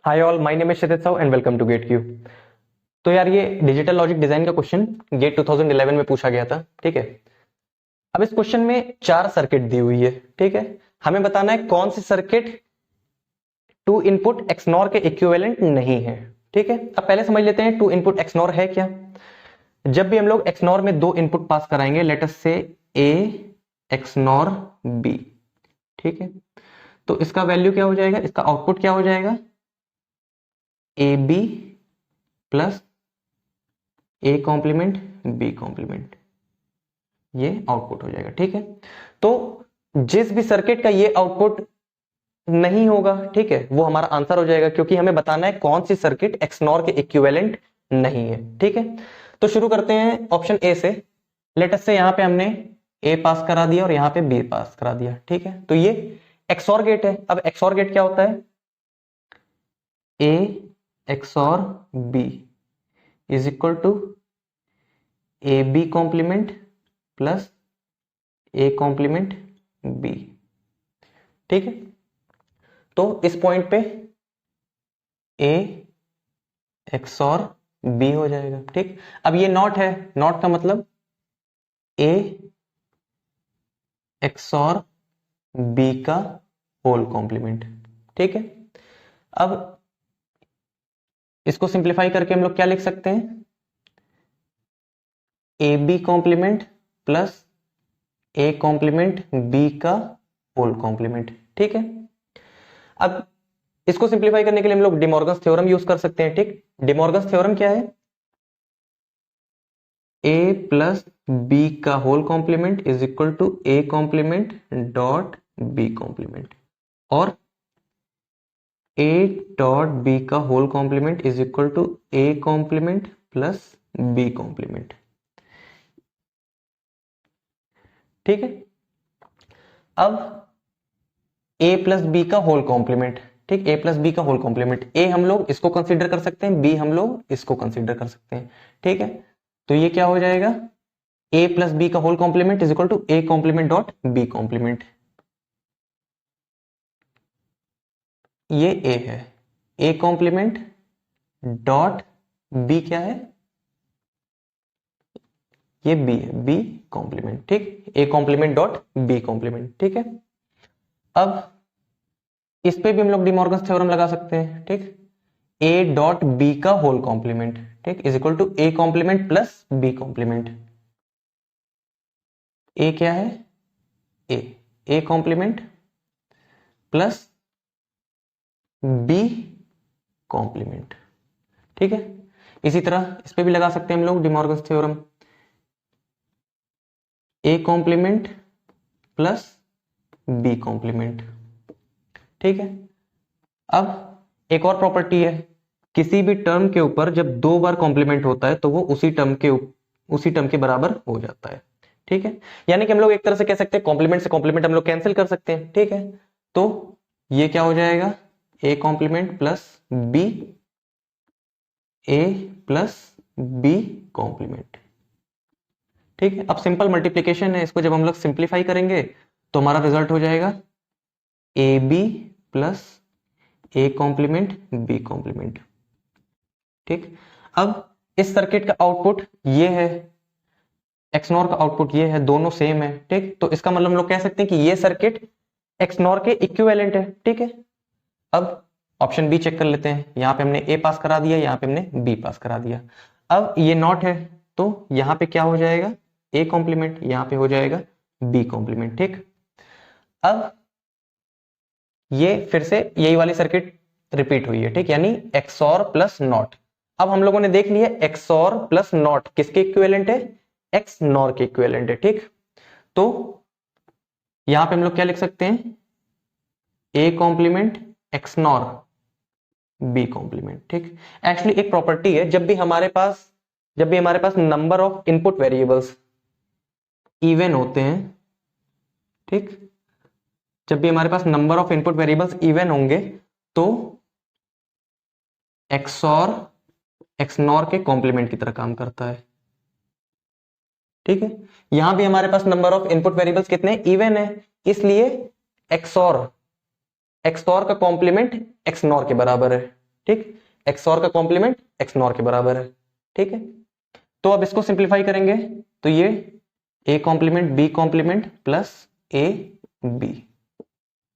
Hi all, my name is Kshitij Sahu and welcome to GATE Q. तो यार ये digital logic design का question GATE 2011 में पूछा गया था। ठीक है, अब इस क्वेश्चन में 4 सर्किट दी हुई है। ठीक है, हमें बताना है कौन सी सर्किट टू इनपुट एक्सनॉर के इक्विवेलेंट नहीं है। ठीक है, अब पहले समझ लेते हैं टू इनपुट एक्सनॉर है क्या। जब भी हम लोग एक्सनॉर में 2 इनपुट पास कराएंगे, लेट अस से ए एक्सनॉर बी। ठीक है, तो इसका वैल्यू क्या हो जाएगा, इसका आउटपुट क्या हो जाएगा, A B plus A complement B complement, ये आउटपुट हो जाएगा। ठीक है, तो जिस भी सर्किट का ये आउटपुट नहीं होगा, ठीक है, वो हमारा आंसर हो जाएगा, क्योंकि हमें बताना है कौन सी सर्किट एक्सनॉर के इक्विवेलेंट नहीं है। ठीक है, तो शुरू करते हैं ऑप्शन ए से। लेट अस से यहां पे हमने ए पास करा दिया और यहां पे बी पास करा दिया। ठीक है, तो ये एक्सऑर गेट है। अब एक्सऑर गेट क्या होता है, A XOR B is equal to A B complement plus A complement B. ठीक है, तो इस पॉइंट पे ए एक्सॉर बी हो जाएगा। ठीक, अब ये नॉट है, नॉट का मतलब ए एक्सॉर बी का होल कॉम्प्लीमेंट। ठीक है, अब इसको सिंप्लीफाई करके हम लोग क्या लिख सकते हैं, A B complement plus A complement B का होल कॉम्प्लीमेंट। ठीक है, अब इसको सिंप्लीफाई करने के लिए हम लोग डिमॉर्गन्स थ्योरम यूज कर सकते हैं। ठीक, डिमॉर्गन्स थ्योरम क्या है, ए प्लस बी का whole complement is equal to A complement dot B complement, और ए डॉट बी का whole complement is equal to A complement plus B complement. ठीक है, अब ए प्लस बी का whole complement. ठीक, A plus B का whole complement, ए हम लोग इसको कंसीडर कर सकते हैं, बी हम लोग इसको कंसीडर कर सकते हैं। ठीक है, तो ये क्या हो जाएगा, ए प्लस बी का whole complement is equal to A complement dot B complement. ये ए है, ए कॉम्प्लीमेंट डॉट बी क्या है, ये बी है, बी कॉम्प्लीमेंट। ठीक, A complement dot B complement. ठीक है, अब इस पे भी हम लोग डिमॉर्गन्स थ्योरम लगा सकते हैं। ठीक, ए डॉट बी का होल कॉम्प्लीमेंट, ठीक, is equal to A complement plus B complement. A क्या है, A complement plus B complement. ठीक है, इसी तरह इस पे भी लगा सकते हैं हम लोग De Morgan's theorem, A complement plus B complement. ठीक है, अब एक और प्रॉपर्टी है, किसी भी टर्म के ऊपर जब 2 बार कॉम्प्लीमेंट होता है तो वो उसी टर्म के बराबर हो जाता है। ठीक है, यानी कि हम लोग एक तरह से कह सकते हैं कॉम्प्लीमेंट से कॉम्प्लीमेंट हम लोग कैंसिल कर सकते हैं। ठीक है, तो ये क्या हो जाएगा, A complement plus B, A plus B complement. ठीक है, अब सिंपल मल्टीप्लीकेशन है, इसको जब हम लोग सिंप्लीफाई करेंगे तो हमारा रिजल्ट हो जाएगा A B plus A complement B complement. ठीक, अब इस सर्किट का आउटपुट ये है, एक्सनॉर का आउटपुट ये है, दोनों सेम है। ठीक, तो इसका मतलब हम लोग कह सकते हैं कि ये सर्किट एक्सनॉर के इक्विवेलेंट है। ठीक है, अब ऑप्शन बी चेक कर लेते हैं, यहां पे हमने ए पास करा दिया, यहां पे हमने बी पास करा दिया। अब ये नॉट है, तो यहां पे क्या हो जाएगा, ए कॉम्प्लीमेंट, यहां पे हो जाएगा बी कॉम्प्लीमेंट। ठीक, अब ये फिर से यही वाली सर्किट रिपीट हुई है। ठीक, यानी एक्सॉर प्लस नॉट। अब हम लोगों ने देख लिया एक्सॉर प्लस नॉट किसके इक्विवेलेंट है, एक्स नॉर के इक्विवेलेंट है। ठीक, तो यहां पे हम लोग क्या लिख सकते हैं, A complement XNOR B complement. ठीक, एक्चुअली एक प्रॉपर्टी है, जब भी हमारे पास number of input variables even होते हैं, ठीक, जब भी हमारे पास number of input variables even होंगे तो एक्सॉर एक्सनॉर के कॉम्प्लीमेंट की तरह काम करता है। ठीक है, यहां भी हमारे पास नंबर ऑफ इनपुट वेरिएबल्स कितने इवन है, इसलिए एक्सॉर का कॉम्प्लीमेंट एक्सनॉर के बराबर है। ठीक, XOR का कॉम्प्लीमेंट XNOR के बराबर है। ठीक है, तो अब इसको सिंप्लीफाई करेंगे तो ये A complement B complement plus AB।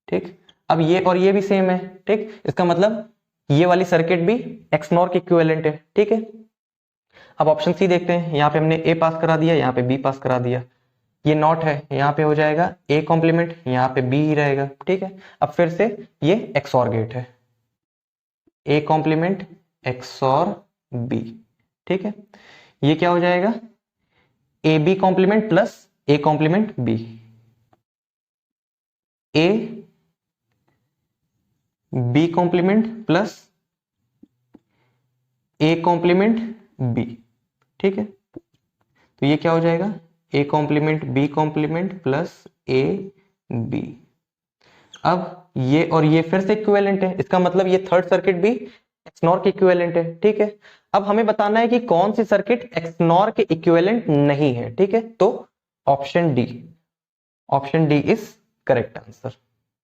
ठीक, अब ये और ये भी सेम है। ठीक, इसका मतलब ये वाली सर्किट भी XNOR के इक्विवेलेंट है। ठीक है, अब ऑप्शन सी देखते हैं। यहाँ पे हमने A पास करा दिया, यहाँ पे B पास करा दिया, ये नॉट है, यहाँ पे हो जाएगा A कॉम्प्लीमेंट, यहाँ पे B ही रहेगा। ठीक है, अब फिर से ये XOR गेट है, A कॉम्प्लीमेंट XOR B। ठीक है, ये क्या हो जाएगा AB complement plus A complement B, A B complement plus A complement B। ठीक है, तो ये क्या हो जाएगा A complement B complement plus A B। अब ये और ये फिर से इक्विवेलेंट है, इसका मतलब ये थर्ड सर्किट भी XNOR के इक्विवेलेंट है। ठीक है, अब हमें बताना है कि कौन सी सर्किट XNOR के इक्विवेलेंट नहीं है। ठीक है, तो option D is correct answer.